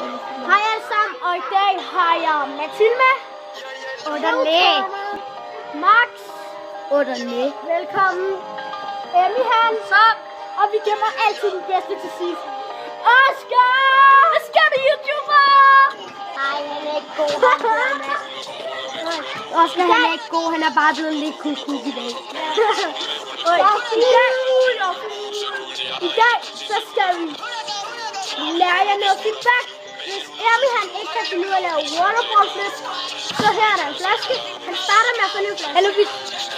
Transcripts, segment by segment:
Hej alle sammen, og i dag har jeg Mathilde. Underlæ. Max. Underlæ. Velkommen. Emmy Hans. Og vi gemmer altid den bedste til sidst. Oscar! Oscar er YouTuber! Nej, han er ikke god, Oscar, han er ikke god, han er bare blevet lidt kuk i dag. I dag så skal vi lære jer noget feedback. Hvis Emmy han ikke kan finde ud af at lave waterfall flip, så her er der en flaske. Han starter med at finde en flaske. Eller vi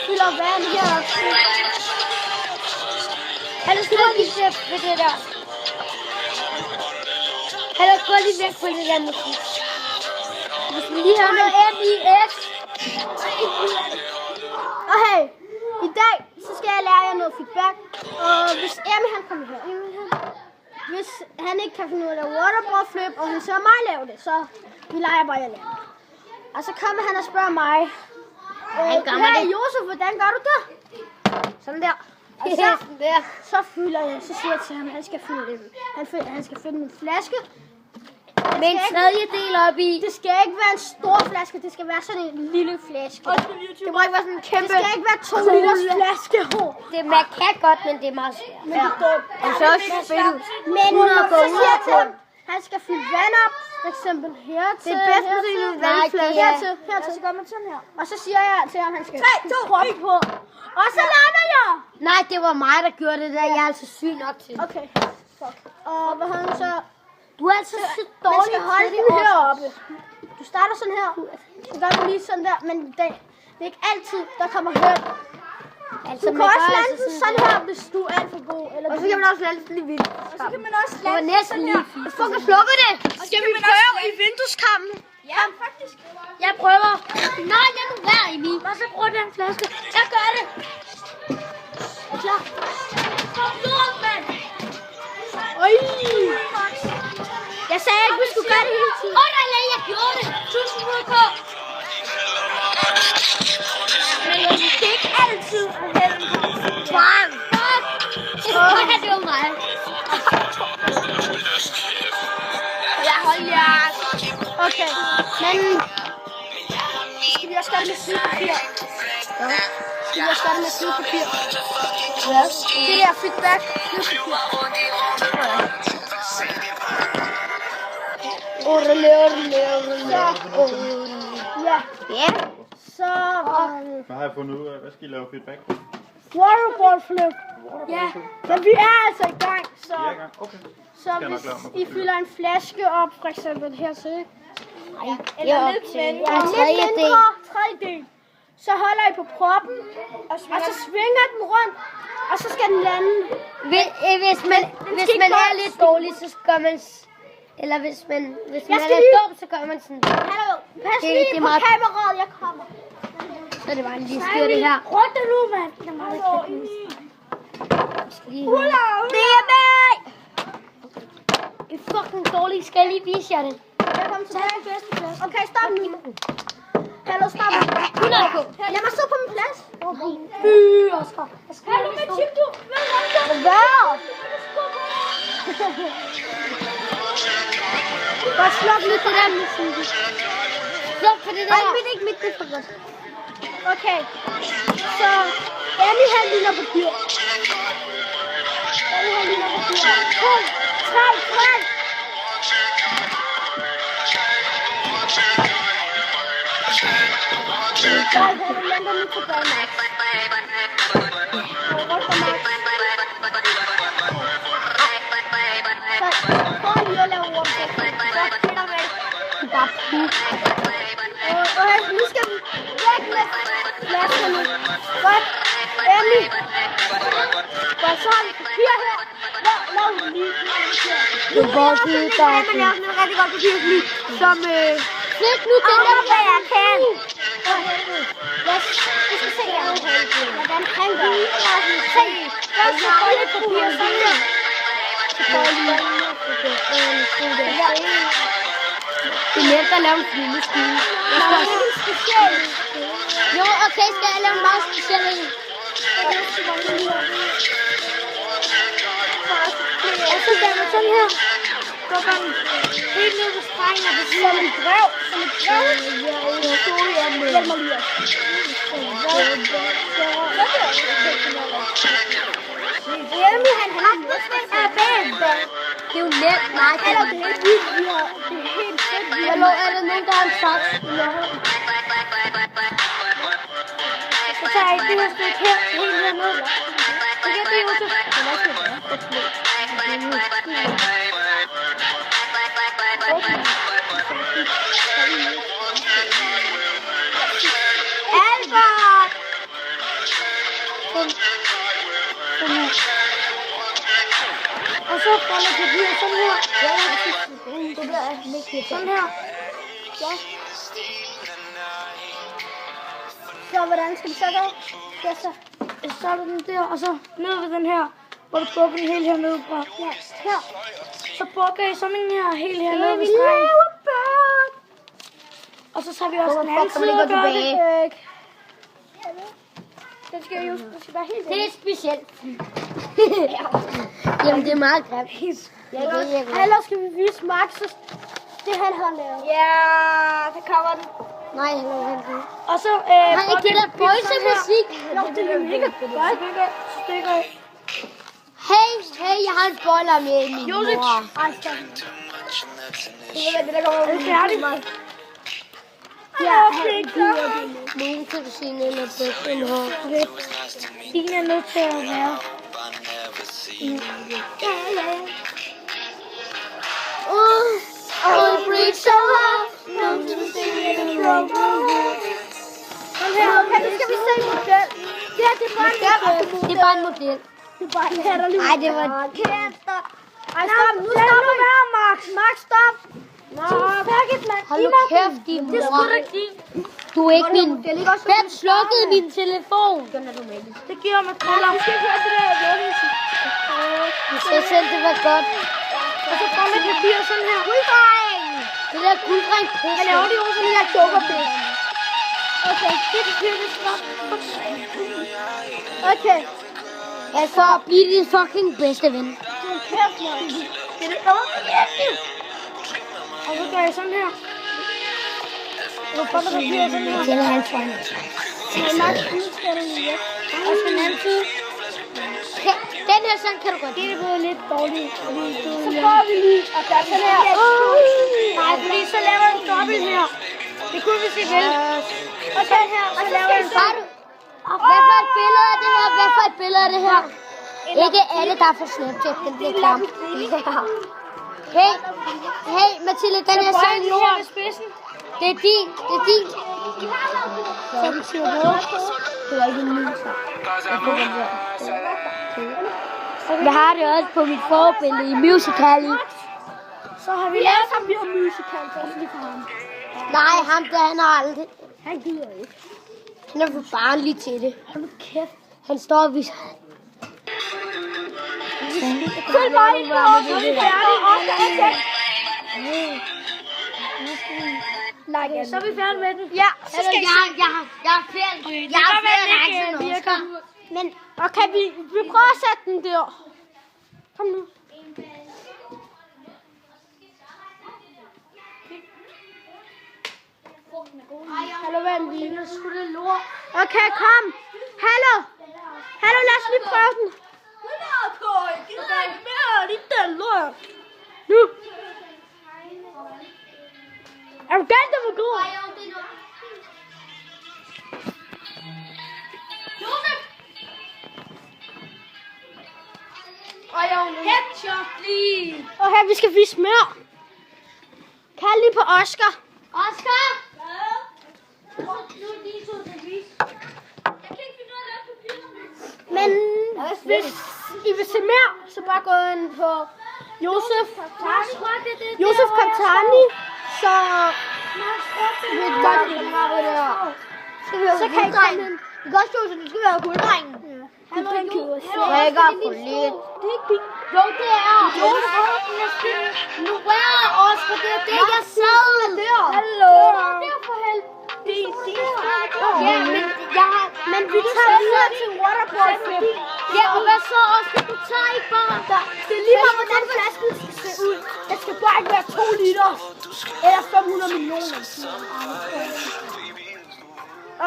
fylder vand heroppe. Eller så går lige væk på det der. Eller gå lige væk på det der musik. Hvis vi lige har noget M-I-S. Og hey, i dag så skal jeg lære jer noget feedback. Og hvis Emmy han kommer her, hvis han ikke kan finde ud af at lave waterfall flip, og han ser mig lave det, så vi leger bare, jeg lærer det. Og så kommer han og spørger mig, hey Josef, hvordan gør du det? Sådan der. Og så fylder jeg, så siger jeg til ham, at han skal fylde det. Han skal fylde en flaske. Med en tredjedel op i. Det skal ikke være en stor flaske, det skal være sådan en lille flaske. Det må ikke være sådan en kæmpe. Det skal ikke være 2 liters flaske. Man kan godt, men det er meget svært. Men det er dumt. Og så også spillet. Men så siger jeg til ham, han skal fylde vand op. For eksempel hertil. Det er bedst med sådan en vandflaske. Hertil. Så gør man sådan her. Og så siger jeg til ham, han skal proppe på. Og så lander jeg. Nej, det var mig, der gjorde det der. Jeg er altså syg nok til. Okay, fuck. Og hvad han så... Du er altså så dårlig. Man skal holde den heroppe. Du starter sådan her. Så gør du lige sådan der, men det er ikke altid, der kommer hørt. Altså, Du kan også lande den sådan her, hvis du er alt for god. Eller og så kan man også lande den lige vildt. Og så kan man også lande den næsten lige. Så kan slukke det. Skal vi prøve i vindueskampen? Ja, faktisk. Jeg prøver. Nej, jeg nu være i min. Og så prøv den flaske. Jeg gør det. Klar. Kom lort, mand. Øj. Jeg sagde ikke, vi skulle gøre det hele tiden. Nej, jeg gjorde det. 1000 k. Men det er ikke altid at hælde. Bang. Det var mig. Jeg holder jer. Okay, men... Skal vi også gøre det med sygepapir? Ja. Skal vi også gøre det med sygepapir? Ja. Det der feedback. Sygepapir. Ja. Ja. Så... Hvad har jeg fundet ud af? Hvad skal I lave feedback på? Waterfall flip. Ja. Men vi er altså i gang, så... I er i gang? Okay. Så hvis I fylder en flaske op, for eksempel her til, eller lidt mindre, tredjedel, så holder I på proppen, og så svinger den rundt, og så skal den lande. Hvis man er lidt dårlig, så gør man... Eller hvis man er dum, så gør man sådan. Hallo, pas lige på kameraet, jeg kommer. Så det var lige styr det her. Prøv det nu, mand. Det er meget kæft. Det er mig! Det er fucking dårligt. Skal jeg lige vise jer det? Velkommen til den bedste plads. Okay, stop nu. Hallo, stop. 100 k. Lad mig stå på min plads. Fy, Oscar. Hallo, med chip, du. Hvad? Godt sluk lidt det der musik. Sluk for det der. Nej, ikke mit, det er for godt. Okay, så Emmy han ligner papir. Emmy han ligner papir. 2, 3, 3. Nej, han lander nu tilbage, Max. Rykker Max. Så prøv lige at lave waterfall. Så finder man bare puk. Og nu skal vi væk med flaskerne. Godt. Emmy. Godt, så har vi papir her. Lav lige. Det er godt, der er man laver sådan en rigtig godt papir, som... Flyt nu den der, hvad jeg kan. Vi skal se, hvordan han gør. Se, først så får lidt papir, sådan her. Så får jeg lige... Det er nemt at lave en flyvemaskine. Jo, okay, skal jeg lave en meget speciel en? Og så gør man sådan her. Så går den helt ned på drengen er på Som et brev. Hjælp mig lige. Hjemme, han har det er jo let. Nej, det er det er helt fedt. Hallo, er der nogen, der har en saks? Så tager jeg det her stykke her, helt hernede. Så kan det jo så... Albert! Og så folder papir sådan her. Det bliver ikke sådan her. Ja. Så hvordan skal vi så gøre? Ja, så starter den der, og så ned ved den her, hvor du bukker den helt hernede fra. Ja, her. Så bukker I sådan en her, helt hernede ved stregen. Og så tager vi også den anden side og gør det. Den skal jo være helt Det er specielt. Jamen, det er meget grimt. Ellers skal vi vise Max, det han har lavet. Ja, det kommer den. Nej, hallo. Og så... Har I gælder bolsemusik? Jo, det er mega godt. Stykker. Hey, jeg har en boller med i min mor. Ej, stop. Det der kommer ud. Er det færdigt? Ja, Nogen kan du sige noget med bøkken her. Ingen er nødt til at være. Oh, breathe so hard. Okay, nu skal vi se model. Det her, det er bare en model. Det er bare en model. Det er bare en latterlig model. Ej, det var... Ej, stop. Nu stopper vi. Max, stop. Hold nu kæft, din mor. Det er sgu da ikke. Du er ikke min... Hvem slukkede min telefon? Det giver mig kriller. Du skal ikke høre det der. Du sagde selv, det var godt. Og så kommer et papir sådan her. Gulddreng! Det der gulddreng pisse. Jeg laver det jo sådan her jokerpis. Okay, det papir, det skal okay. Altså, bliv din fucking bedste ven. Det er det godt. Og så gør jeg sådan her. Og så kommer papiret sådan her. Det er hans hånd. Men Max, nu skal du lige. Og så den anden side. Den her sang kan du godt. Det er blevet lidt dårligt. Så prøver vi lige at gøre sådan her. Nej, fordi så laver jeg en dobbelt her. Det kunne vi se vel. Og så her, og så laver jeg en dobbelt. Hvad for et billede er det her? Hvad for et billede er det her? Ikke alle, der er for Snapchat. Den bliver klam. Hey, Mathilde, den her sang her ved spidsen. Det er din. Så vi siger noget. Det er ikke en ny sang. Jeg har det også på mit forbillede i Musical.ly. Så har vi lavet sammen med musical, så lige for ham. Nej, ham der, han har aldrig. Han gider ikke. Han er for barnlig til det. Hold nu kæft. Han står og viser. Følg bare ind på os, så er vi færdige. Så er vi færdige med den. Ja, så skal Jeg er færdig. Jeg er færdig. Men, okay, vi prøver at sætte den der. Kom nu. Hallo, ven, vi er sgu da lort. Okay, kom. Hallo, lad os lige prøve den. Gider ikke mere, det er lort. Nu. Er du galt, der var god? Headshot lige. Okay, vi skal vise mere. Kald lige på Oscar. Oscar? Men hvis I vil se mere, så bare gå ind på Josef Kaptani, så vil I godt lide mig der. Så kan I komme ind. Det kan også Josef, du skal være gulddrengen. Han er ikke Rækker for lidt. Det er ikke fint. Jo, det er. Nu er Oscar, det er det, jeg sad. Hallo. Det er for helvede. Ja, men vi tager videre til waterboy. Ja, og hvad så, Oscar? Du tager ikke bare. Det er lige meget, hvordan flasken skal se ud. Jeg skal må ikke være 2 liter. Eller 500 millioner.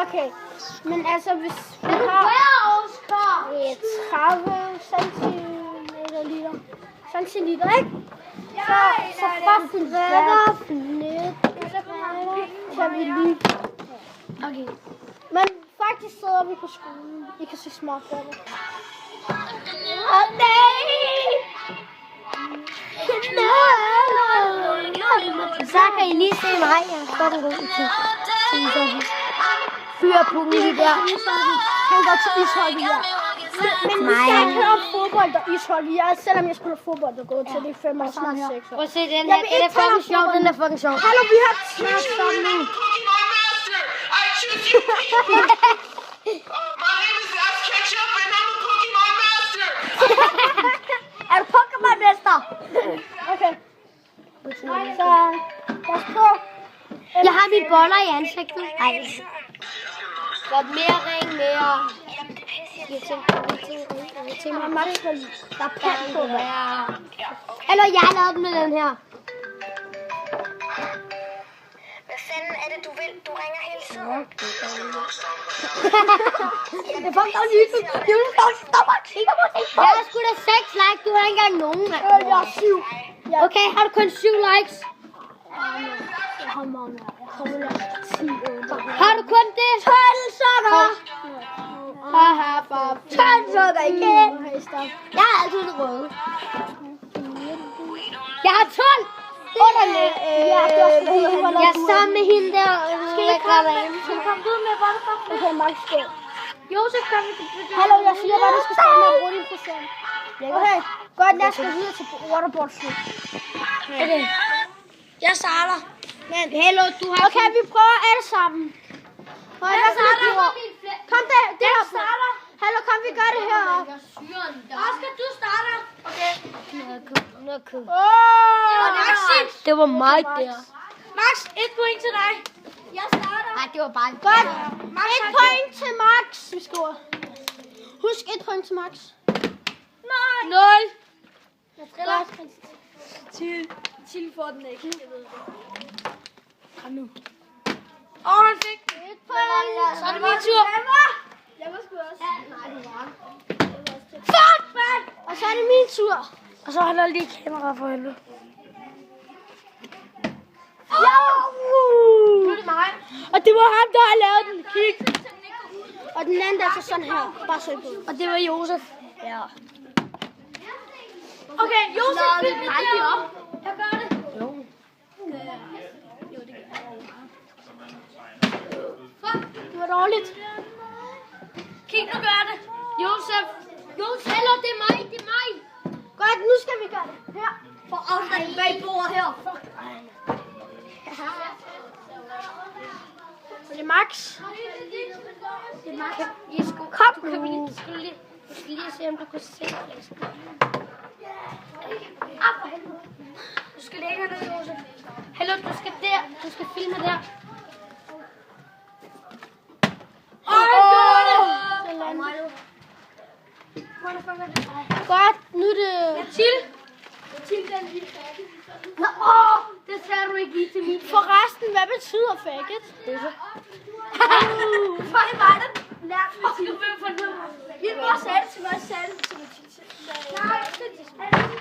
Okay. Men altså, hvis vi har 30 centiliter, ikke? Så bare filtrere lidt. Så vi lige. Okay. Men faktisk sidder vi på skolen. I kan se smart for det. Så kan I lige se mig. Jeg er godt god til fyrpunkten lige der. Han går til ishockey, ja. Men vi skal ikke høre om fodbold og ishockey. Selvom jeg spiller fodbold og går til det 5 år, snart 6 år. Prøv at se den her. Den er fucking sjov. Den er fucking sjov. Hallo, vi har snart sammen nu. Er du Pokémon-mester? Okay. Så lad os prøve. Jeg har mine boller i ansigtet. Ej. Godt mere ring, mere. Jeg tænker mig, der er pand på det. Eller jeg har lavet den med den her. Hvad fanden er det, du vil? Du ringer hele tiden. Det er fucking dog lige. Du vil stoppe og kigge på det. Jeg har sgu da 6 likes. Du har ikke engang nogen. Jeg er 7. Okay, har du kun 7 likes? Jeg har meget mere. Jeg kommer nok 10. Har du kun det? 12 sukker. Haha, Bob. 12 sukker igen. Jeg har altid det røde. Jeg har 12. Underligt. Jeg er sammen med hende der. Skal I komme ud med Buttercup? Okay, Max, gå. Josef, kom vi. Hallo, jeg siger bare, du skal starte med at bruge din procent. Okay, godt, lad os gå videre til waterboard shoot. Okay. Jeg starter. Men hello, du har... Okay, vi prøver alle sammen. Jeg starter. Kom der, det her. Hallo, kom, vi gør det heroppe. Oscar, du starter. Okay. Åh! Det var mig der. Max, 1 point til dig. Jeg starter. Nej, det var bare... Godt. 1 point til Max. Vi skriver. Husk 1 point til Max. 0. Jeg triller. Til får den ikke. Jeg ved det. Kom nu. Han fik 1 point. Så er det min tur. Jeg var sgu også. Nej, det var... Fuck, man! Og så er det min tur. Og så holder lige kamera for hende. Nu er det mig. Og det var ham, der har lavet den. Kig. Og den anden der er så sådan her. Bare søg på. Og det var Josef. Ja. Okay, Josef, Nå, find det det er aldrig op. op. Jeg gør det. Det var dårligt. Kig, nu gør jeg det. Josef. Hello, det er mig, det er mig. Godt, nu skal vi gøre det. Her. For afstand bag bordet her. Det er Max. Det er Max. Kom nu. Du skal lige se, om du kan se det. Du skal længere ned, Josef. Hello, du skal der. Du skal filme der. Godt, nu er det... Til den lille Nå, det tager du ikke i til min. Forresten, hvad betyder faggot? For det var der lærte mig til. Vi må sætte til mig selv. Nej,